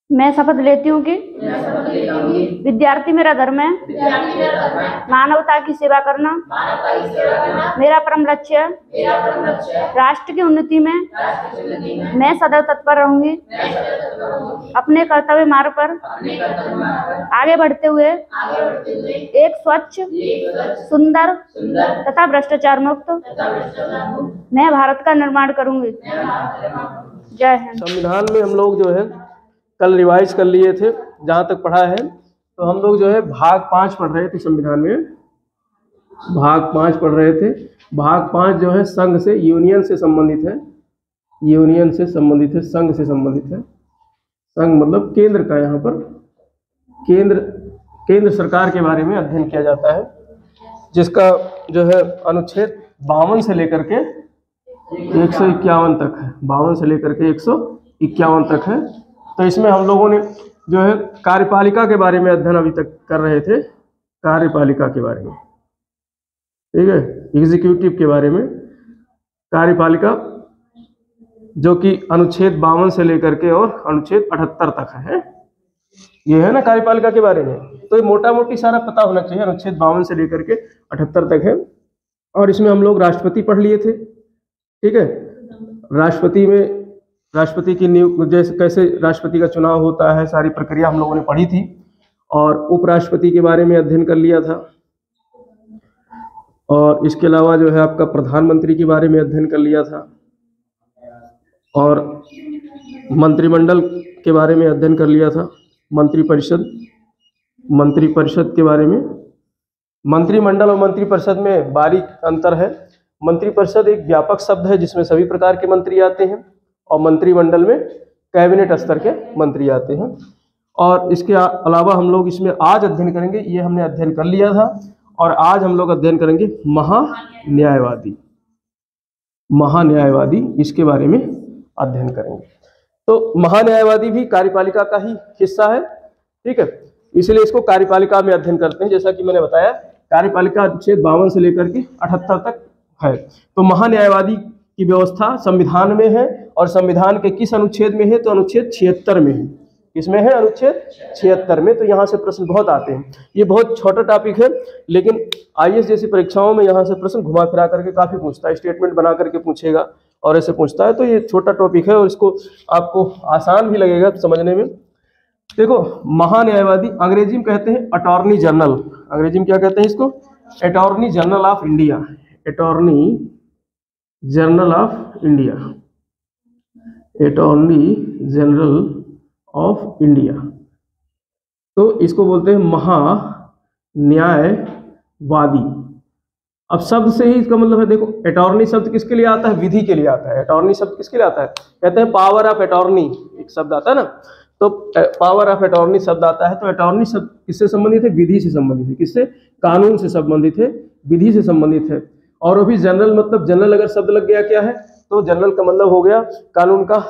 मैं शपथ लेती हूँ कि विद्यार्थी मेरा धर्म है, मानवता की सेवा करना मेरा परम लक्ष्य है। राष्ट्र की उन्नति में मैं सदैव तत्पर रहूंगी। अपने कर्तव्य मार्ग पर आगे बढ़ते हुए एक स्वच्छ, सुंदर तथा भ्रष्टाचार मुक्त मैं भारत का निर्माण करूंगी। जय हिंद। संविधान में हम लोग जो है कल रिवाइज कर लिए थे, जहाँ तक पढ़ा है तो हम लोग जो है भाग 5 पढ़ रहे थे। संविधान में भाग 5 पढ़ रहे थे। भाग 5 जो है संघ से, यूनियन से संबंधित है। यूनियन से संबंधित है, संघ से संबंधित है। संघ मतलब केंद्र का, यहाँ पर केंद्र सरकार के बारे में अध्ययन किया जाता है, जिसका जो है अनुच्छेद 52 से लेकर के 151 तक है। 52 से लेकर के 151 तक है। तो इसमें हम लोगों ने जो है कार्यपालिका के बारे में अध्ययन अभी तक कर रहे थे, कार्यपालिका के बारे में, ठीक है, एग्जीक्यूटिव के बारे में। कार्यपालिका जो कि अनुच्छेद 52 से लेकर के और अनुच्छेद 78 तक है, ये है ना कार्यपालिका के बारे में। तो ये मोटा मोटी सारा पता होना चाहिए, अनुच्छेद 52 से लेकर के 78 तक है। और इसमें हम लोग राष्ट्रपति पढ़ लिए थे, ठीक है। राष्ट्रपति में राष्ट्रपति की नियुक्ति, जैसे कैसे राष्ट्रपति का चुनाव होता है, सारी प्रक्रिया हम लोगों ने पढ़ी थी। और उपराष्ट्रपति के बारे में अध्ययन कर लिया था। और इसके अलावा जो है आपका प्रधानमंत्री के बारे में अध्ययन कर लिया था। और मंत्रिमंडल के बारे में अध्ययन कर लिया था। मंत्रिपरिषद के बारे में। मंत्रिमंडल और मंत्रिपरिषद में बारीक अंतर है। मंत्रिपरिषद एक व्यापक शब्द है जिसमें सभी प्रकार के मंत्री आते हैं, और मंत्रिमंडल में कैबिनेट स्तर के मंत्री आते हैं। और इसके अलावा हम लोग इसमें आज अध्ययन करेंगे, ये हमने अध्ययन कर लिया था, और आज हम लोग अध्ययन करेंगे महान्यायवादी। महान्यायवादी, इसके बारे में अध्ययन करेंगे। तो महान्यायवादी भी कार्यपालिका का ही हिस्सा है, ठीक है, इसलिए इसको कार्यपालिका में अध्ययन करते हैं। जैसा कि मैंने बताया, कार्यपालिका अनुच्छेद 52 से लेकर के 78 तक है। तो महान्यायवादी की व्यवस्था संविधान में है, और संविधान के किस अनुच्छेद में है, तो अनुच्छेद 76 में है। इसमें है अनुच्छेद 76 में। तो यहाँ से प्रश्न बहुत आते हैं। ये बहुत छोटा टॉपिक है, लेकिन आईएएस जैसी परीक्षाओं में यहाँ से प्रश्न घुमा फिरा करके काफ़ी पूछता है, स्टेटमेंट बना करके पूछेगा और ऐसे पूछता है। तो ये छोटा टॉपिक है और इसको आपको आसान भी लगेगा समझने में। देखो, महान्यायवादी अंग्रेजी में कहते हैं अटॉर्नी जनरल। अंग्रेजी में क्या कहते हैं इसको? Attorney general of India. Attorney general of India. Attorney general of India. तो इसको बोलते हैं महान्यायवादी। अब शब्द से ही इसका मतलब है, देखो अटॉर्नी शब्द किसके लिए आता है? विधि के लिए आता है। अटॉर्नी शब्द किसके लिए आता है? कहते हैं पावर ऑफ अटॉर्नी, एक शब्द आता है ना, तो पावर ऑफ अटॉर्नी शब्द आता है। तो अटॉर्नी शब्द किससे संबंधित है? विधि से संबंधित है। किससे? कानून से संबंधित है, विधि से संबंधित है। और वो भी जनरल, मतलब जनरल अगर शब्द लग गया क्या है, तो जनरल का मतलब हो गया कानून का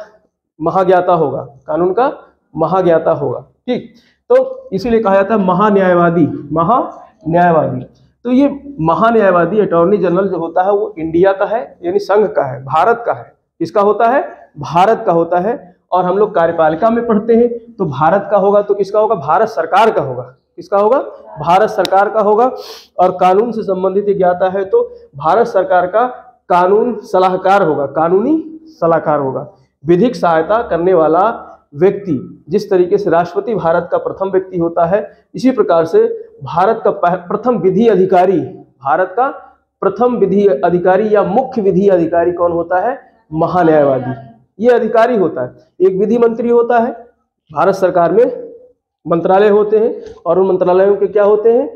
महाज्ञाता होगा, कानून का महाज्ञाता होगा, ठीक। तो इसीलिए कहा जाता है महान्यायवादी। महान्यायवादी, तो ये महान्यायवादी अटॉर्नी जनरल जो होता है वो इंडिया का है, यानी संघ का है, भारत का है। किसका होता है? भारत का होता है। और हम लोग कार्यपालिका में पढ़ते हैं, तो भारत का होगा, तो किसका होगा? भारत सरकार का होगा। किसका होगा? भारत सरकार का होगा। और कानून से संबंधित ज्ञाता है, तो भारत सरकार का कानून सलाहकार होगा, कानूनी सलाहकार होगा। विधिक सहायता करने वाला व्यक्ति, जिस तरीके से राष्ट्रपति भारत का प्रथम व्यक्ति होता है, इसी प्रकार से भारत का प्रथम विधि अधिकारी, भारत का प्रथम विधि अधिकारी या मुख्य विधि अधिकारी कौन होता है? महान्यायवादी। ये अधिकारी होता है। एक विधि मंत्री होता है, भारत सरकार में मंत्रालय होते हैं, और उन मंत्रालयों के क्या होते हैं?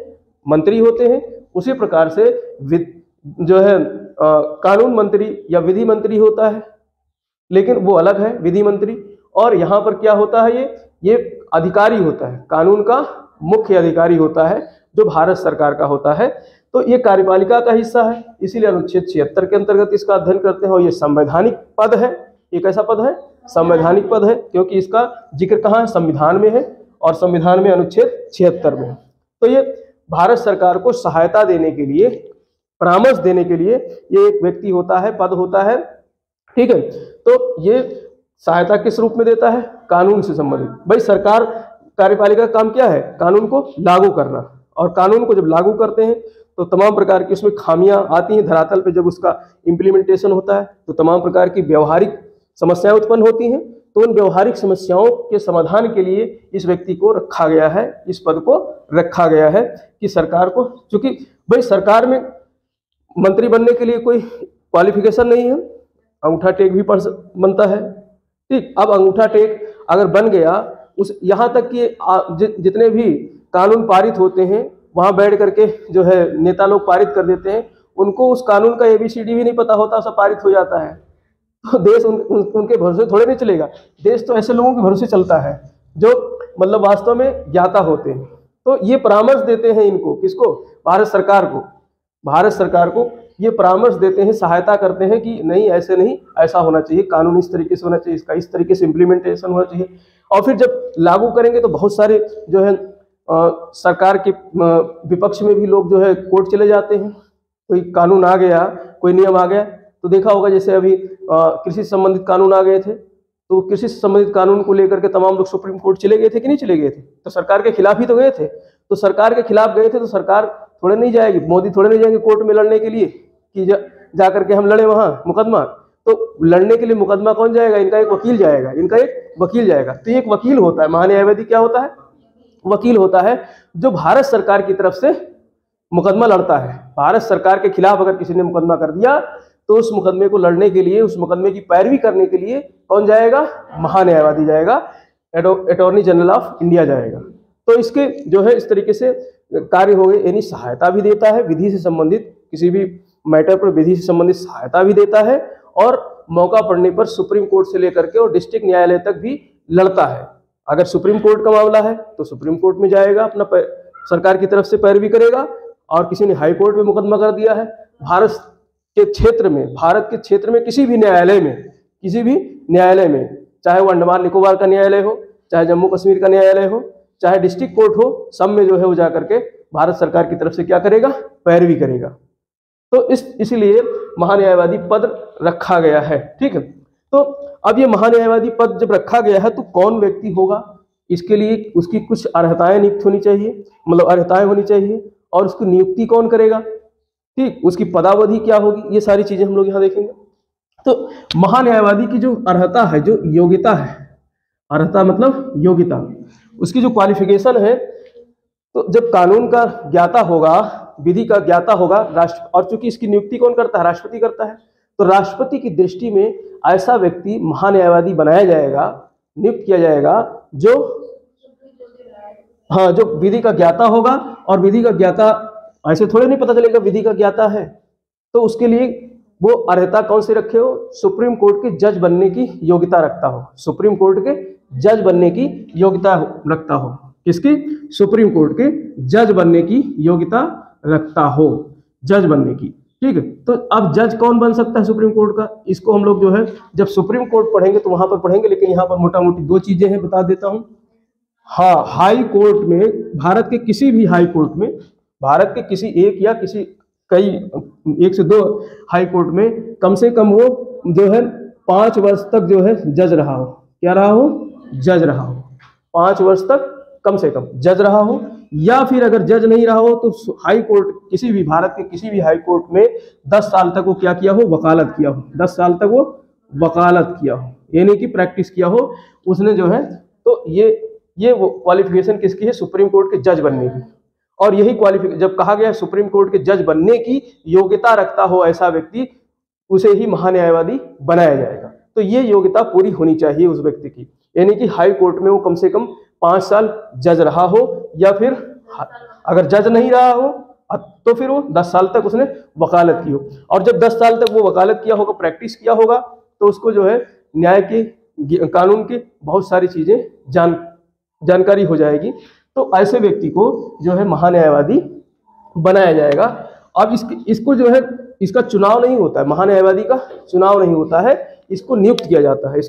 मंत्री होते हैं। उसी प्रकार से जो है कानून मंत्री या विधि मंत्री होता है, लेकिन वो अलग है विधि मंत्री। और यहाँ पर क्या होता है? ये अधिकारी होता है, कानून का मुख्य अधिकारी होता है, जो भारत सरकार का होता है। तो ये कार्यपालिका का हिस्सा है, इसीलिए अनुच्छेद 76 के अंतर्गत इसका अध्ययन करते हैं। और ये संवैधानिक पद है। ये कैसा पद है? संवैधानिक पद है, क्योंकि इसका जिक्र कहाँ है? संविधान में है, और संविधान में अनुच्छेद 76 में है। तो ये भारत सरकार को सहायता देने के लिए, परामर्श देने के लिए ये एक व्यक्ति होता है, पद होता है, ठीक है। तो ये सहायता किस रूप में देता है? कानून से संबंधित। भाई सरकार कार्यपालिका का काम क्या है? कानून को लागू करना। और कानून को जब लागू करते हैं तो तमाम प्रकार की उसमें खामियां आती हैं धरातल पे। जब उसका इम्प्लीमेंटेशन होता है तो तमाम प्रकार की व्यवहारिक समस्याएं उत्पन्न होती हैं। तो उन व्यवहारिक समस्याओं के समाधान के लिए इस व्यक्ति को रखा गया है, इस पद को रखा गया है कि सरकार को, चूंकि भाई सरकार में मंत्री बनने के लिए कोई क्वालिफिकेशन नहीं है, अंगूठा टेक भी बनता है। ठीक, अब अंगूठा टेक अगर बन गया, उस यहाँ तक कि जितने भी कानून पारित होते हैं वहाँ बैठ करके जो है नेता लोग पारित कर देते हैं, उनको उस कानून का ABCD भी नहीं पता होता, सब पारित हो जाता है। तो देश उनके भरोसे थोड़े नहीं चलेगा। देश तो ऐसे लोगों के भरोसे चलता है जो मतलब वास्तव में ज्ञाता होते हैं। तो ये परामर्श देते हैं इनको, किसको? भारत सरकार को। भारत सरकार को ये परामर्श देते हैं, सहायता करते हैं कि नहीं ऐसे नहीं, ऐसा होना चाहिए, कानून इस तरीके से होना चाहिए, इसका इस तरीके से इम्प्लीमेंटेशन होना चाहिए। और फिर जब लागू करेंगे तो बहुत सारे जो है सरकार के विपक्ष में भी लोग जो है कोर्ट चले जाते हैं। कोई कानून आ गया, कोई नियम आ गया, तो देखा होगा जैसे अभी कृषि से संबंधित कानून आ गए थे, तो कृषि से संबंधित कानून को लेकर के तमाम लोग सुप्रीम कोर्ट चले गए थे कि नहीं चले गए थे? तो सरकार के खिलाफ ही तो गए थे। तो सरकार के खिलाफ गए थे तो सरकार थोड़े नहीं जाएगी, मोदी थोड़े नहीं जाएंगे कोर्ट में लड़ने के लिए कि जा करके हम लड़े वहां मुकदमा। तो लड़ने के लिए मुकदमा कौन जाएगा? इनका एक वकील जाएगा, इनका एक वकील जाएगा। तो एक वकील होता है, महान्यायवादी क्या होता है? वकील होता है जो भारत सरकार की तरफ से मुकदमा लड़ता है। भारत सरकार के खिलाफ अगर किसी ने मुकदमा कर दिया तो उस मुकदमे को लड़ने के लिए, उस मुकदमे की पैरवी करने के लिए कौन जाएगा? महान्यायवादी जाएगा, अटॉर्नी जनरल ऑफ इंडिया जाएगा। तो इसके जो है इस तरीके से कार्य हो गए, यानी सहायता भी देता है विधि से संबंधित, किसी भी मैटर पर विधि से संबंधित सहायता भी देता है, और मौका पड़ने पर सुप्रीम कोर्ट से लेकर के और डिस्ट्रिक्ट न्यायालय तक भी लड़ता है। अगर सुप्रीम कोर्ट का मामला है तो सुप्रीम कोर्ट में जाएगा, अपना सरकार की तरफ से पैरवी करेगा। और किसी ने हाई कोर्ट में मुकदमा कर दिया है, भारत के क्षेत्र में किसी भी न्यायालय में, चाहे वो अंडमान निकोबार का न्यायालय हो, चाहे जम्मू कश्मीर का न्यायालय हो, चाहे डिस्ट्रिक्ट कोर्ट हो, सब में जो है वो जाकर के भारत सरकार की तरफ से क्या करेगा? पैरवी करेगा। तो इसलिए महान्यायवादी पद रखा गया है। ठीक है, तो अब ये महान्यायवादी पद जब रखा गया है तो कौन व्यक्ति होगा? इसके लिए उसकी कुछ अर्हताएं नियुक्त होनी चाहिए, मतलब अर्हताएं होनी चाहिए, और उसकी नियुक्ति कौन करेगा? ठीक, उसकी पदावधि क्या होगी? ये सारी चीजें हम लोग यहाँ देखेंगे। तो महान्यायवादी की जो अर्हता है, जो योग्यता है, अर्हता मतलब योग्यता, उसकी जो क्वालिफिकेशन है, तो जब कानून का ज्ञाता होगा, विधि का ज्ञाता होगा राष्ट्र, और चूंकि इसकी नियुक्ति कौन करता है? राष्ट्रपति करता है। तो राष्ट्रपति की दृष्टि में ऐसा व्यक्ति महान्यायवादी बनाया जाएगा, नियुक्त किया जाएगा, जो जो विधि का ज्ञाता होगा। और विधि का ज्ञाता ऐसे थोड़े नहीं पता चलेगा विधि का ज्ञाता है, तो उसके लिए वो अर्हता कौन से रखे हो? सुप्रीम कोर्ट के जज बनने की योग्यता रखता हो, सुप्रीम कोर्ट के जज बनने की योग्यता रखता हो। किसकी? सुप्रीम कोर्ट के जज बनने की योग्यता रखता हो, जज बनने की। ठीक है, तो अब जज कौन बन सकता है सुप्रीम कोर्ट का? इसको हम लोग जो है जब सुप्रीम कोर्ट पढ़ेंगे तो वहां पर पढ़ेंगे, लेकिन यहाँ पर मोटा मोटी दो चीजें हैं, बता देता हूं। हाँ, हाई कोर्ट में, भारत के किसी भी हाई कोर्ट में, भारत के किसी एक या किसी कई 1 से 2 हाई कोर्ट में कम से कम वो जो है 5 वर्ष तक जो है जज रहा हो। क्या रहा हो? जज रहा हो। 5 वर्ष तक कम से कम जज रहा हो, या फिर अगर जज नहीं रहा हो तो हाई कोर्ट, किसी भी भारत के किसी भी हाई कोर्ट में 10 साल तक वो क्या किया हो? वकालत किया हो। 10 साल तक वो वकालत किया हो, यानी कि प्रैक्टिस किया हो उसने जो है। तो ये वो क्वालिफिकेशन किसकी है? सुप्रीम कोर्ट के जज बनने की। और यही क्वालिफिकेशन जब कहा गया सुप्रीम कोर्ट के जज बनने की योग्यता रखता हो ऐसा व्यक्ति, उसे ही महान्यायवादी बनाया जाएगा। तो ये योग्यता पूरी होनी चाहिए उस व्यक्ति की, यानी कि हाई कोर्ट में वो कम से कम 5 साल जज रहा हो, या फिर अगर जज नहीं रहा हो तो फिर वो 10 साल तक उसने वकालत की हो। और जब 10 साल तक वो वकालत किया होगा, प्रैक्टिस किया होगा, तो उसको जो है न्याय की, कानून की बहुत सारी चीजें जानकारी हो जाएगी। तो ऐसे व्यक्ति को जो है महान्यायवादी बनाया जाएगा। अब इसको जो है, इसका चुनाव नहीं होता है, महान्यायवादी का चुनाव नहीं होता है, इसको नियुक्त किया जाता है,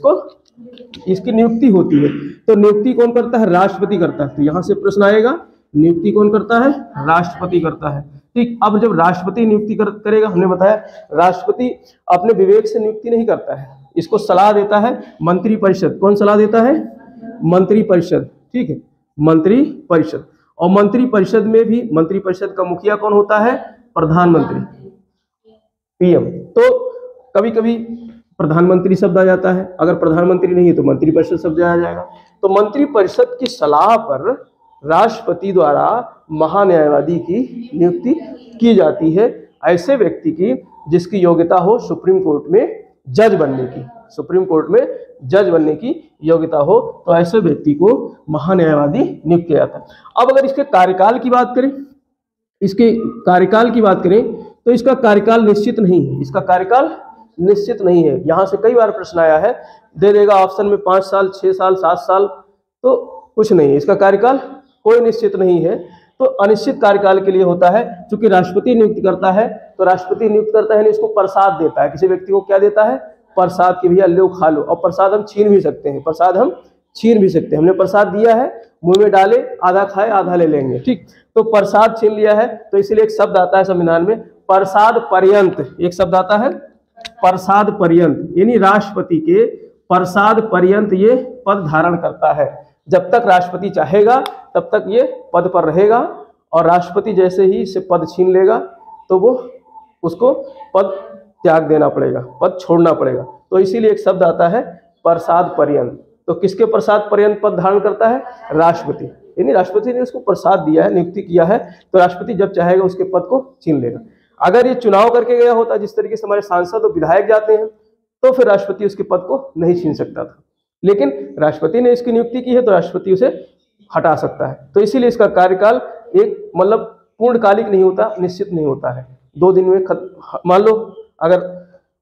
इसकी नियुक्ति होती है। तो नियुक्ति कौन करता है? राष्ट्रपति करता है। तो यहाँ से प्रश्न आएगा, नियुक्ति कौन करता है? राष्ट्रपति करता है। ठीक, अब जब राष्ट्रपति नियुक्ति करेगा, हमने बताया राष्ट्रपति अपने विवेक से नियुक्ति नहीं करता है, इसको सलाह देता है मंत्रिपरिषद। कौन सलाह देता है? मंत्रिपरिषद, ठीक है, मंत्रिपरिषद। और मंत्रिपरिषद में भी मंत्रिपरिषद का मुखिया कौन होता है? प्रधानमंत्री, पीएम। तो कभी कभी प्रधानमंत्री शब्द आ जाता है, अगर प्रधानमंत्री नहीं है तो मंत्रिपरिषद शब्द आ जाएगा। तो मंत्रिपरिषद की सलाह पर राष्ट्रपति द्वारा महान्यायवादी की नियुक्ति की जाती है, ऐसे व्यक्ति की जिसकी योग्यता हो सुप्रीम कोर्ट में जज बनने की, सुप्रीम कोर्ट में जज बनने की योग्यता हो, तो ऐसे व्यक्ति को महान्यायवादी नियुक्त किया जाता है। अब अगर इसके कार्यकाल की बात करें, इसके कार्यकाल की बात करें तो इसका कार्यकाल निश्चित नहीं है, इसका कार्यकाल निश्चित नहीं है। यहां से कई बार प्रश्न आया है, दे देगा ऑप्शन में 5 साल, 6 साल, 7 साल, तो कुछ नहीं है, इसका कार्यकाल कोई निश्चित नहीं है। तो अनिश्चित कार्यकाल के लिए होता है, क्योंकि राष्ट्रपति नियुक्त करता है, तो राष्ट्रपति नियुक्त करता है इसको प्रसाद देता है, किसी व्यक्ति को क्या देता है? प्रसाद, की भैया लो खा लो। और प्रसाद हम छीन भी सकते हैं, प्रसाद हम छीन भी सकते हैं। हमने प्रसाद दिया है, मुंह में डाले, आधा खाए आधा ले लेंगे, ठीक। तो प्रसाद छीन लिया है, तो इसलिए एक शब्द आता है संविधान में प्रसाद पर्यंत, एक शब्द आता है प्रसाद पर्यंत, यानी राष्ट्रपति के प्रसाद पर्यंत ये पद धारण करता है। जब तक राष्ट्रपति चाहेगा तब तक ये पद पर रहेगा, और राष्ट्रपति जैसे ही इससे पद छीन लेगा तो वो उसको पद त्याग देना पड़ेगा, पद छोड़ना पड़ेगा। तो इसीलिए एक शब्द आता है प्रसाद पर्यंत। तो किसके प्रसाद पर्यंत पद धारण करता है? राष्ट्रपति, यानी राष्ट्रपति ने उसको प्रसाद दिया है, नियुक्ति किया है, तो राष्ट्रपति जब चाहेगा उसके पद को छीन लेगा। अगर ये चुनाव करके गया होता, जिस तरीके से हमारे सांसद और विधायक जाते हैं, तो फिर राष्ट्रपति उसके पद को नहीं छीन सकता था। लेकिन राष्ट्रपति ने इसकी नियुक्ति की है तो राष्ट्रपति उसे हटा सकता है। तो इसीलिए इसका कार्यकाल एक मतलब पूर्णकालिक नहीं होता, निश्चित नहीं होता है। 2 दिन में मान लो अगर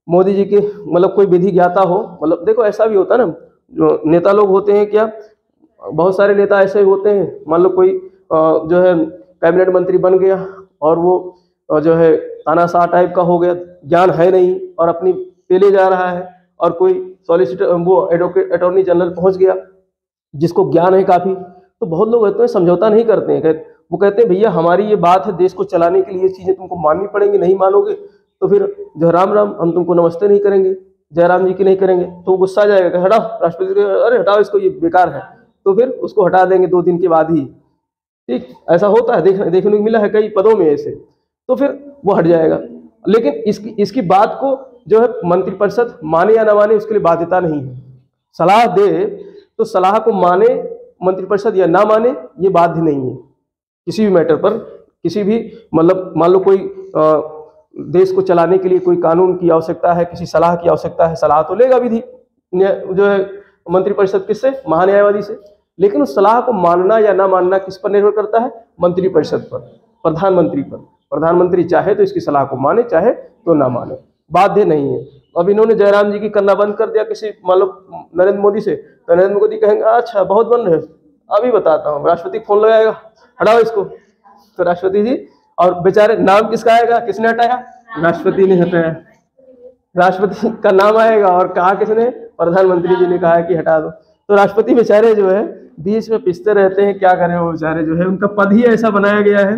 मोदी जी के मतलब कोई विधि ज्ञाता हो, मतलब देखो ऐसा भी होता है ना, जो नेता लोग होते हैं, क्या बहुत सारे नेता ऐसे होते हैं, मान लो कोई जो है कैबिनेट मंत्री बन गया और वो जो है तानाशाह टाइप का हो गया, ज्ञान है नहीं और अपनी पेले जा रहा है, और कोई सॉलिसिटर वो एडवोकेट अटॉर्नी जनरल पहुंच गया जिसको ज्ञान है काफ़ी, तो बहुत लोग होते हैं समझौता नहीं करते हैं। वो कहते हैं भैया हमारी ये बात है, देश को चलाने के लिए ये चीज़ें तुमको माननी पड़ेंगी, नहीं मानोगे तो फिर जो राम राम हम तुमको नमस्ते नहीं करेंगे, जयराम जी की नहीं करेंगे। तो गुस्सा आ जाएगा कि हटाओ, राष्ट्रपति अरे हटाओ इसको, ये बेकार है, तो फिर उसको हटा देंगे 2 दिन के बाद ही, ठीक। ऐसा होता है, देखने को मिला है कई पदों में ऐसे, तो फिर वो हट जाएगा। लेकिन इसकी बात को जो है मंत्रिपरिषद माने या ना माने उसके लिए बाध्यता नहीं है। सलाह दे तो सलाह को माने मंत्रिपरिषद या ना माने ये बाध्य नहीं है। किसी भी मैटर पर, किसी भी मतलब मान लो कोई देश को चलाने के लिए कोई कानून की आवश्यकता है, किसी सलाह की आवश्यकता है, सलाह तो लेगा विधि जो है मंत्रिपरिषद किससे? महान्यायवादी से। लेकिन उस सलाह को मानना या ना मानना किस पर निर्भर करता है? मंत्रिपरिषद पर, प्रधानमंत्री पर। प्रधानमंत्री चाहे तो इसकी सलाह को माने, चाहे तो ना माने, बाध्य नहीं है। अब इन्होंने जयराम जी की करना बंद कर दिया किसी मान लो नरेंद्र मोदी से, तो नरेंद्र मोदी कहेंगे अच्छा बहुत बन रहे, अभी बताता हूँ, राष्ट्रपति फोन लगाएगा हटाओ इसको, तो राष्ट्रपति जी, और बेचारे नाम किसका आएगा? किसने हटाया? राष्ट्रपति ने हटाया। राष्ट्रपति का नाम आएगा और कहा किसने? प्रधानमंत्री जी ने कहा कि हटा दो। तो राष्ट्रपति बेचारे जो है बीच में पिसते रहते हैं, क्या करें वो बेचारे, जो है उनका पद ही ऐसा बनाया गया है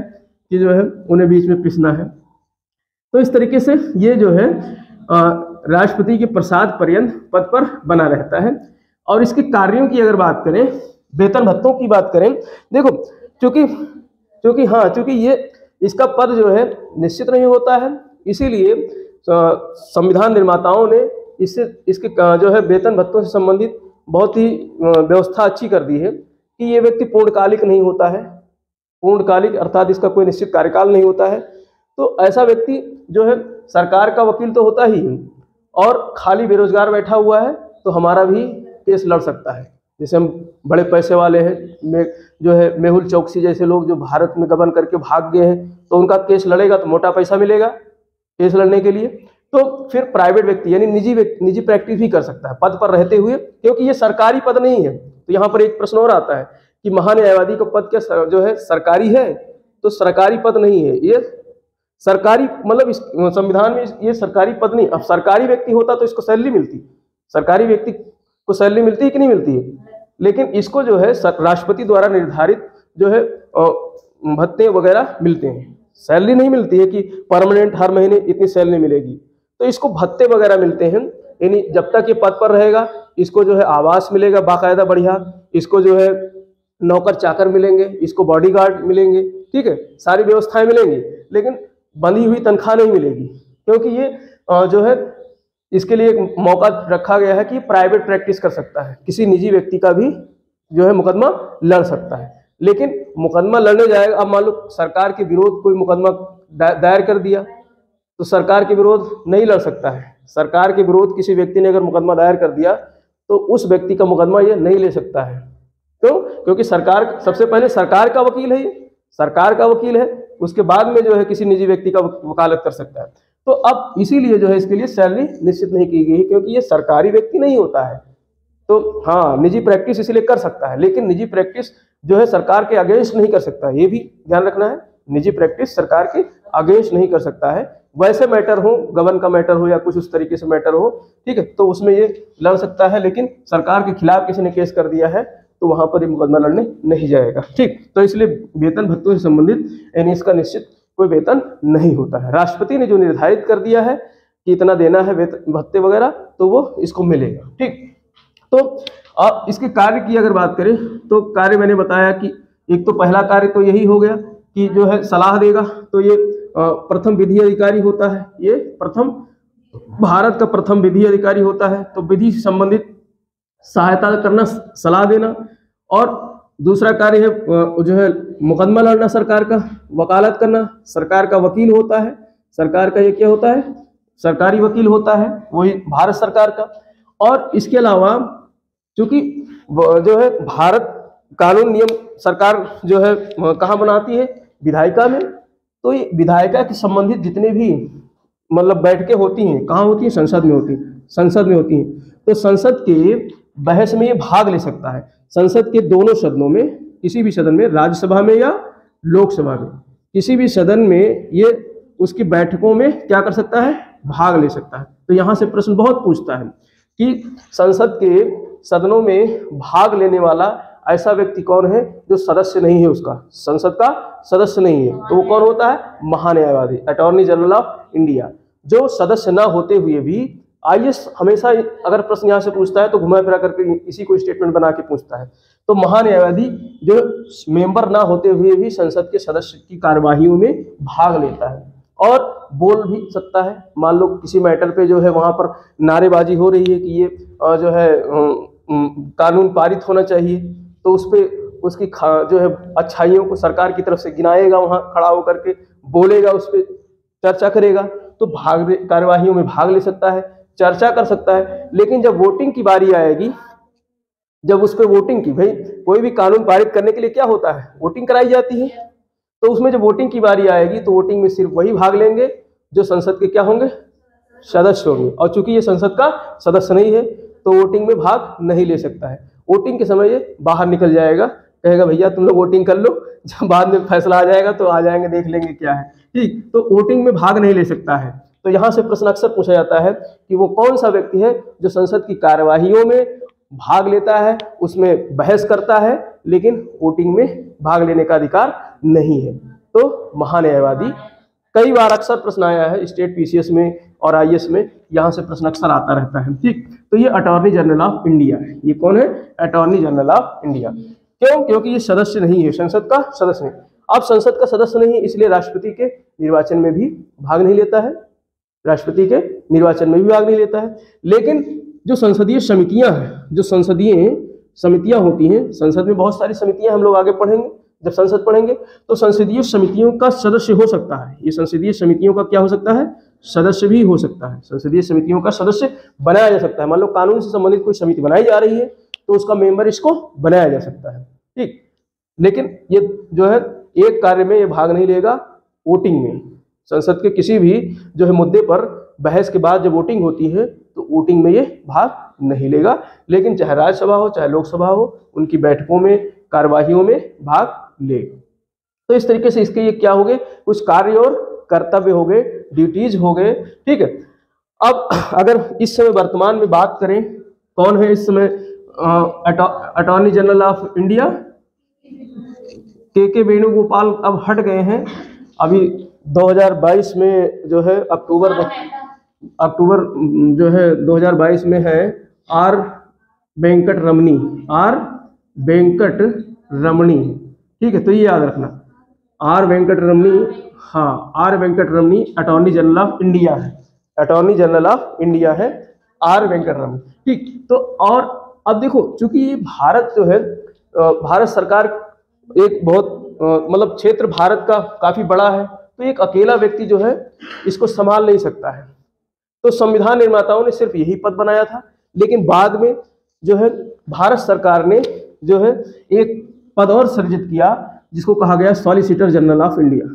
कि जो है उन्हें बीच में पिसना है। तो इस तरीके से ये जो है राष्ट्रपति के प्रसाद पर्यंत पद पर बना रहता है। और इसके कार्यों की अगर बात करें, वेतन भत्तों की बात करें, देखो चूंकि ये इसका पद जो है निश्चित नहीं होता है, इसीलिए संविधान निर्माताओं ने इसके जो है वेतन भत्तों से संबंधित बहुत ही व्यवस्था अच्छी कर दी है कि ये व्यक्ति पूर्णकालिक नहीं होता है। पूर्णकालिक अर्थात इसका कोई निश्चित कार्यकाल नहीं होता है। तो ऐसा व्यक्ति जो है सरकार का वकील तो होता ही और खाली बेरोजगार बैठा हुआ है तो हमारा भी केस लड़ सकता है। जैसे हम बड़े पैसे वाले हैं, जो है मेहुल चौकसी जैसे लोग जो भारत में गबन करके भाग गए हैं, तो उनका केस लड़ेगा तो मोटा पैसा मिलेगा केस लड़ने के लिए। तो फिर प्राइवेट व्यक्ति यानी निजी प्रैक्टिस भी कर सकता है पद पर रहते हुए, क्योंकि ये सरकारी पद नहीं है। तो यहाँ पर एक प्रश्न और आता है कि महान्यायवादी का पद क्या जो है सरकारी है? तो सरकारी पद नहीं है ये, सरकारी मतलब इस संविधान में ये सरकारी पद नहीं। अब सरकारी व्यक्ति होता तो इसको सैलरी मिलती, सरकारी व्यक्ति को सैलरी मिलती है कि नहीं मिलती है, लेकिन इसको जो है राष्ट्रपति द्वारा निर्धारित जो है भत्ते वगैरह मिलते हैं। सैलरी नहीं मिलती है कि परमानेंट हर महीने इतनी सैलरी मिलेगी, तो इसको भत्ते वगैरह मिलते हैं। यानी जब तक ये पद पर रहेगा इसको जो है आवास मिलेगा बाकायदा बढ़िया, इसको जो है नौकर चाकर मिलेंगे, इसको बॉडीगार्ड मिलेंगे, ठीक है, सारी व्यवस्थाएं मिलेंगी, लेकिन बंधी हुई तनख्वाह नहीं मिलेगी, क्योंकि ये जो है इसके लिए एक मौका रखा गया है कि प्राइवेट प्रैक्टिस कर सकता है, किसी निजी व्यक्ति का भी जो है मुकदमा लड़ सकता है। लेकिन मुकदमा लड़ने जाएगा, अब मान लो सरकार के विरोध कोई मुकदमा दायर कर दिया तो सरकार के विरोध नहीं लड़ सकता है। सरकार के विरोध किसी व्यक्ति ने अगर मुकदमा दायर कर दिया तो उस व्यक्ति का मुकदमा ये नहीं ले सकता है। क्यों? क्योंकि सरकार सबसे पहले सरकार का वकील है, ये सरकार का वकील है, उसके बाद में जो है किसी निजी व्यक्ति का वकालत कर सकता है। तो अब इसीलिए जो है इसके लिए सैलरी निश्चित नहीं की गई, क्योंकि ये सरकारी व्यक्ति नहीं होता है। तो हाँ, निजी प्रैक्टिस इसलिए कर सकता है, लेकिन निजी प्रैक्टिस जो है सरकार के अगेंस्ट नहीं कर सकता है, ये भी ध्यान रखना है। निजी प्रैक्टिस सरकार के अगेंस्ट नहीं कर सकता है। वैसे मैटर हो, गबन का मैटर हो या कुछ उस तरीके से मैटर हो, ठीक है, तो उसमें ये लड़ सकता है, लेकिन सरकार के खिलाफ किसी ने केस कर दिया है तो वहां पर ये मुकदमा लड़ने नहीं जाएगा। ठीक, तो इसलिए वेतन भत्तों से संबंधित यानी इसका निश्चित कोई वेतन नहीं होता है। राष्ट्रपति ने जो निर्धारित कर दिया है कि इतना देना है वेतन भत्ते वगैरह, तो वो इसको मिलेगा। ठीक, तो अब इसके कार्य की अगर बात करें तो कार्य मैंने बताया कि एक तो पहला कार्य तो यही हो गया कि जो है सलाह देगा, तो ये प्रथम विधि अधिकारी होता है, ये प्रथम भारत का प्रथम विधि अधिकारी होता है। तो विधि से संबंधित सहायता करना, सलाह देना, और दूसरा कार्य है जो है मुकदमा लड़ना, सरकार का वकालत करना, सरकार का वकील होता है। सरकार का ये क्या होता है? सरकारी वकील होता है, वही भारत सरकार का। और इसके अलावा चूंकि जो है भारत कानून नियम सरकार जो है कहाँ बनाती है? विधायिका में। तो ये विधायिका के संबंधित जितने भी मतलब बैठकें होती हैं, कहाँ होती हैं? संसद में होती हैं, संसद में होती हैं। तो संसद के बहस में ये भाग ले सकता है। संसद के दोनों सदनों में, किसी भी सदन में, राज्यसभा में या लोकसभा में, किसी भी सदन में ये उसकी बैठकों में क्या कर सकता है? भाग ले सकता है। तो यहाँ से प्रश्न बहुत पूछता है कि संसद के सदनों में भाग लेने वाला ऐसा व्यक्ति कौन है जो सदस्य नहीं है, उसका संसद का सदस्य नहीं है, तो वो कौन होता है? महान्यायवादी, अटॉर्नी जनरल ऑफ इंडिया, जो सदस्य ना होते हुए भी आईएएस हमेशा अगर प्रश्न यहाँ से पूछता है तो घुमा फिरा करके इसी को स्टेटमेंट बना के पूछता है। तो महान्यायवादी जो मेंबर ना होते हुए भी संसद के सदस्य की कार्यवाहियों में भाग लेता है और बोल भी सकता है। मान लो किसी मैटर पे जो है वहां पर नारेबाजी हो रही है कि ये जो है कानून पारित होना चाहिए, तो उस पे उसकी जो है अच्छाइयों को सरकार की तरफ से गिनाएगा, वहां खड़ा होकर के बोलेगा, उस पर चर्चा करेगा, तो कार्यवाहियों में भाग ले सकता है, चर्चा कर सकता है। लेकिन जब वोटिंग की बारी आएगी, जब उस पर वोटिंग की, भाई कोई भी कानून पारित करने के लिए क्या होता है? वोटिंग कराई जाती है। तो उसमें जब वोटिंग की बारी आएगी तो वोटिंग में सिर्फ वही भाग लेंगे जो संसद के क्या होंगे? सदस्य होंगे। और चूंकि ये संसद का सदस्य नहीं है तो वोटिंग में भाग नहीं ले सकता है। वोटिंग के समय ये बाहर निकल जाएगा, कहेगा भैया तुम लोग वोटिंग कर लो, जब बाद में फैसला आ जाएगा तो आ जाएंगे, देख लेंगे क्या है। ठीक, तो वोटिंग में भाग नहीं ले सकता है। तो यहाँ से प्रश्न अक्सर पूछा जाता है कि वो कौन सा व्यक्ति है जो संसद की कार्यवाहियों में भाग लेता है, उसमें बहस करता है, लेकिन वोटिंग में भाग लेने का अधिकार नहीं है। तो महान्यायवादी। कई बार अक्सर प्रश्न आया है स्टेट पीसीएस में और आईएएस में, यहाँ से प्रश्न अक्सर आता रहता है। ठीक, तो ये अटॉर्नी जनरल ऑफ इंडिया है। ये कौन है? Attorney general of India. क्यों? क्योंकि ये सदस्य नहीं है, संसद का सदस्य नहीं। अब संसद का सदस्य नहीं, इसलिए राष्ट्रपति के निर्वाचन में भी भाग नहीं लेता है, राष्ट्रपति के निर्वाचन में भी भाग नहीं लेता है। लेकिन जो संसदीय समितियां हैं, जो संसदीय समितियां होती हैं, संसद में बहुत सारी समितियां, हम लोग आगे पढ़ेंगे, जब संसद पढ़ेंगे तो संसदीय समितियों का सदस्य हो सकता है। ये संसदीय समितियों का क्या हो सकता है? सदस्य भी हो सकता है। संसदीय समितियों का सदस्य बनाया जा सकता है। मान लो कानून से संबंधित कोई समिति बनाई जा रही है तो उसका मेंबर इसको बनाया जा सकता है। ठीक, लेकिन ये जो है एक कार्य में ये भाग नहीं लेगा, वोटिंग में। संसद के किसी भी जो है मुद्दे पर बहस के बाद जब वोटिंग होती है तो वोटिंग में ये भाग नहीं लेगा। लेकिन चाहे राज्यसभा हो चाहे लोकसभा हो, उनकी बैठकों में, कार्यवाहियों में भाग ले। तो इस तरीके से इसके ये क्या हो गए? कुछ कार्य और कर्तव्य हो गए, ड्यूटीज हो गए। ठीक है, अब अगर इस समय वर्तमान में बात करें, कौन है इस समय अटॉर्नी जनरल ऑफ इंडिया? के वेणुगोपाल अब हट गए हैं। अभी 2022 में जो है अक्टूबर में अक्टूबर जो है 2022 में है are Venkat Ramani, are Venkat रमणी, ठीक है। तो ये याद रखना, आर वेंकट रमणी, हाँ are Venkat Ramani attorney general of India है, अटॉर्नी जनरल ऑफ इंडिया है आर वेंकट रमणी, ठीक। तो और अब देखो, चूंकि ये भारत जो है भारत सरकार एक बहुत मतलब क्षेत्र भारत का काफी बड़ा है, तो एक अकेला व्यक्ति जो है इसको संभाल नहीं सकता है। तो संविधान निर्माताओं ने सिर्फ यही पद बनाया था, लेकिन बाद में जो है भारत सरकार ने जो है एक पद और सृजित किया जिसको कहा गया solicitor general of India,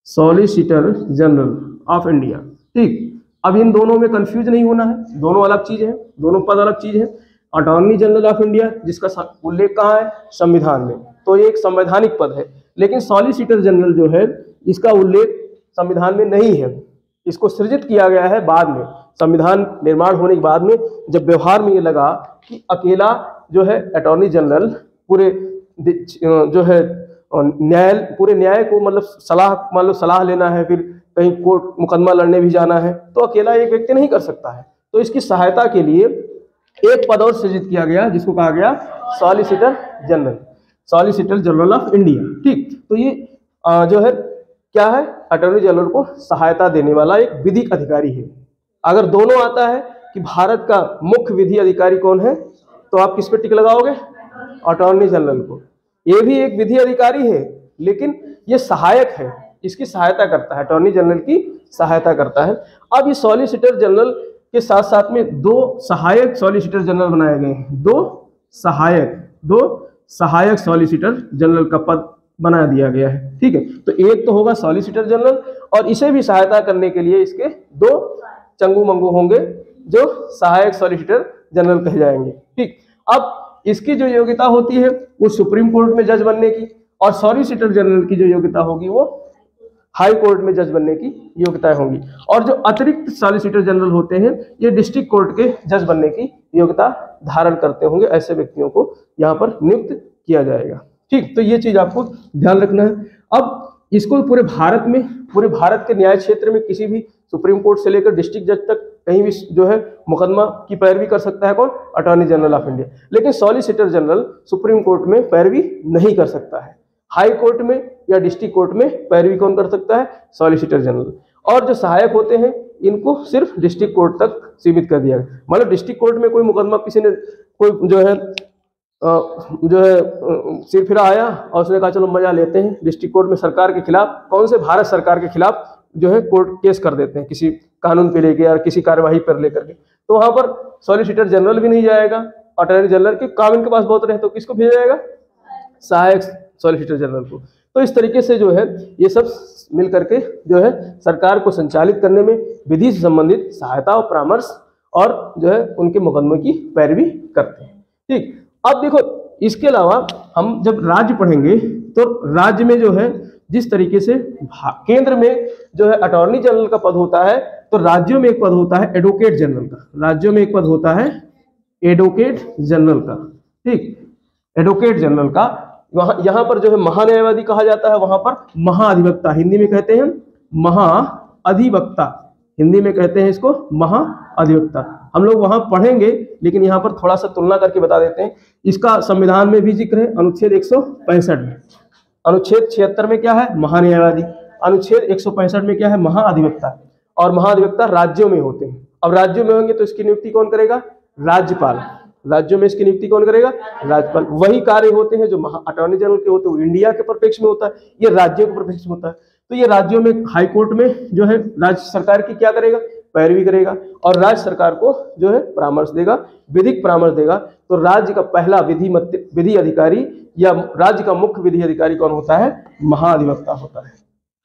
solicitor general of India, ठीक। अब इन दोनों में कंफ्यूज नहीं होना है, दोनों अलग चीज है, दोनों पद अलग चीज है। अटॉर्नी जनरल ऑफ इंडिया जिसका उल्लेख कहाँ है, संविधान में, तो ये एक संवैधानिक पद है। लेकिन सॉलिसिटर जनरल जो है इसका उल्लेख संविधान में नहीं है, इसको सृजित किया गया है बाद में, संविधान निर्माण होने के बाद में, जब व्यवहार में ये लगा कि अकेला जो है अटॉर्नी जनरल पूरे जो है पूरे न्याय को मतलब सलाह लेना है, फिर कहीं कोर्ट मुकदमा लड़ने भी जाना है, तो अकेला एक व्यक्ति नहीं कर सकता है। तो इसकी सहायता के लिए एक पद और सृजित किया गया जिसको कहा गया सॉलिसिटर जनरल ऑफ इंडिया, ठीक। तो ये जो है क्या है, अटॉर्नी जनरल को सहायता देने वाला एक विधिक अधिकारी है। अगर दोनों आता है कि भारत का मुख्य विधि अधिकारी कौन है, तो आप किस पे टिक लगाओगे, अटॉर्नी जनरल को। ये भी एक विधि अधिकारी है, लेकिन ये सहायक है, इसकी सहायता करता है, अटॉर्नी जनरल की सहायता करता है। अब ये सॉलिसिटर जनरल के साथ साथ में दो सहायक सॉलिसिटर जनरल बनाए गए हैं, दो सहायक सॉलिसिटर जनरल का पद बना दिया गया है, ठीक है। तो एक तो होगा सॉलिसिटर जनरल, और इसे भी सहायता करने के लिए इसके दो चंगू मंगू होंगे जो सहायक सॉलिसिटर जनरल कहे जाएंगे, ठीक। अब इसकी जो योग्यता होती है वो सुप्रीम कोर्ट में जज बनने की, और सॉलिसिटर जनरल की जो योग्यता होगी वो हाई कोर्ट में जज बनने की योग्यताएं होंगी। और जो अतिरिक्त सॉलिसिटर जनरल होते हैं ये डिस्ट्रिक्ट कोर्ट के जज बनने की योग्यता धारण करते होंगे। ऐसे व्यक्तियों को यहाँ पर नियुक्त किया जाएगा, ठीक। तो ये चीज आपको ध्यान रखना है। अब इसको पूरे भारत के न्याय क्षेत्र में किसी भी सुप्रीम कोर्ट से लेकर डिस्ट्रिक्ट जज तक कहीं भी जो है मुकदमा की पैरवी कर सकता है कौन, अटॉर्नी जनरल ऑफ इंडिया। लेकिन सॉलिसिटर जनरल सुप्रीम कोर्ट में पैरवी नहीं कर सकता है, हाई कोर्ट में या डिस्ट्रिक्ट कोर्ट में पैरवी कौन कर सकता है, सॉलिसिटर जनरल। और जो सहायक होते हैं इनको सिर्फ डिस्ट्रिक्ट कोर्ट तक सीमित कर दिया गया। मतलब डिस्ट्रिक्ट कोर्ट में कोई मुकदमा किसी ने कोई जो है सिरफिरा आया और उसने कहा चलो मजा लेते हैं, डिस्ट्रिक्ट कोर्ट में सरकार के खिलाफ, कौन से, भारत सरकार के खिलाफ जो है कोर्ट केस कर देते हैं किसी कानून पे लेके या किसी कार्यवाही पर लेकर के, तो वहां पर सॉलिसिटर जनरल भी नहीं जाएगा, अटॉर्नी जनरल के काम इनके पास बहुत रहे, तो किसको भेजा जाएगा, सहायक सॉलिसिटर जनरल को। तो इस तरीके से जो है ये सब मिल करके जो है सरकार को संचालित करने में विधि से संबंधित सहायता और परामर्श और जो है उनके मुकदमे की पैरवी करते हैं, ठीक। अब देखो इसके अलावा हम जब राज्य पढ़ेंगे तो राज्य में जो है जिस तरीके से केंद्र में जो है अटॉर्नी जनरल का पद होता है, तो राज्यों में एक पद होता है एडवोकेट जनरल का, राज्यों में एक पद होता है एडवोकेट जनरल का, ठीक, एडवोकेट जनरल का। वहां यहाँ पर जो है महान्यायवादी कहा जाता है, वहां पर महाअधिवक्ता, हिंदी में कहते हैं महाअधिवक्ता, हिंदी में कहते हैं इसको महाअधिवक्ता। हम लोग वहां पढ़ेंगे, लेकिन यहाँ पर थोड़ा सा तुलना करके बता देते हैं। इसका संविधान में भी जिक्र है, अनुच्छेद 165 में, अनुच्छेद 76 में क्या है, महान्यायवादी, अनुच्छेद 165 में क्या है, महाअधिवक्ता। और महाअधिवक्ता राज्यों में होते हैं। अब राज्यों में होंगे तो इसकी नियुक्ति कौन करेगा, राज्यपाल, राज्यों में इसकी नियुक्ति कौन करेगा, राज्यपाल। वही कार्य होते हैं जो अटॉर्नी जनरल के होते हैं, वो इंडिया के परिप्रेक्ष्य में होता है, ये राज्यों के परिप्रेक्ष्य में होता है। तो ये राज्यों में हाई कोर्ट में जो है राज्य सरकार की क्या करेगा, पैरवी करेगा, और राज्य सरकार को जो है परामर्श देगा, विधिक परामर्श देगा। तो राज्य का पहला विधि अधिकारी या राज्य का मुख्य विधि अधिकारी कौन होता है, महाअधिवक्ता होता है,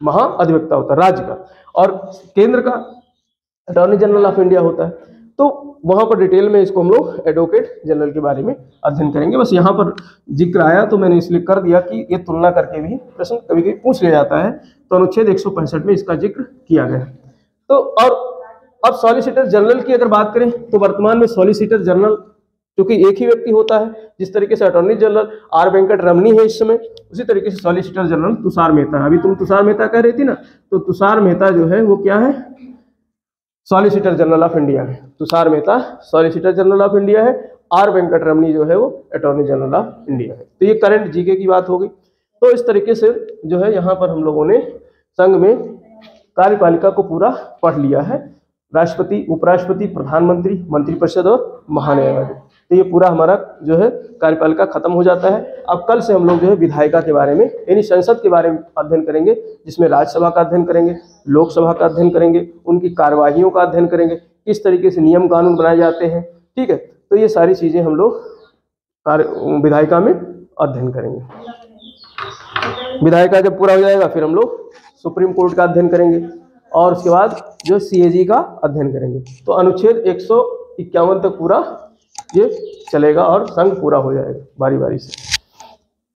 महाअधिवक्ता होता है राज्य का। और केंद्र का अटॉर्नी जनरल ऑफ इंडिया होता है। तो वहां पर डिटेल में इसको हम लोग एडवोकेट जनरल के बारे में अध्ययन करेंगे। बस यहाँ पर जिक्र आया तो मैंने इसलिए कर दिया कि ये तुलना करके भी प्रश्न कभी कभी पूछ लिया जाता है, तो अनुच्छेद 165 में इसका जिक्र किया गया है। तो और अब सॉलिसिटर जनरल की अगर बात करें तो वर्तमान में सॉलिसिटर जनरल क्योंकि एक ही व्यक्ति होता है। जिस तरीके से अटॉर्नी जनरल आर वेंकट रमनी है इस समय, उसी तरीके से सॉलिसिटर जनरल तुषार मेहता है। अभी तुम तुषार मेहता कह रही थी ना, तो तुषार मेहता जो है वो क्या है, सॉलिसिटर जनरल ऑफ इंडिया है। Tushar Mehta solicitor general of India है, आर वेंकट रमनी जो है वो अटॉर्नी जनरल ऑफ इंडिया है। तो ये करंट जीके की बात हो गई। तो इस तरीके से जो है यहाँ पर हम लोगों ने संघ में कार्यपालिका को पूरा पढ़ लिया है। राष्ट्रपति, उपराष्ट्रपति, प्रधानमंत्री, मंत्रिपरिषद और महान्यायवादी। तो ये पूरा हमारा जो है कार्यपालिका खत्म हो जाता है। अब कल से हम लोग जो है विधायिका के बारे में यानी संसद के बारे में अध्ययन करेंगे, जिसमें राज्यसभा का अध्ययन करेंगे, लोकसभा का अध्ययन करेंगे, उनकी कार्यवाहियों का अध्ययन करेंगे, किस तरीके से नियम कानून बनाए जाते हैं। ठीक है, तो ये सारी चीज़ें हम लोग विधायिका में अध्ययन करेंगे। विधायिका जब पूरा हो जाएगा फिर हम लोग सुप्रीम कोर्ट का अध्ययन करेंगे और उसके बाद जो CAG का अध्ययन करेंगे। तो अनुच्छेद 151 तक पूरा ये चलेगा और संघ पूरा हो जाएगा बारी बारी से।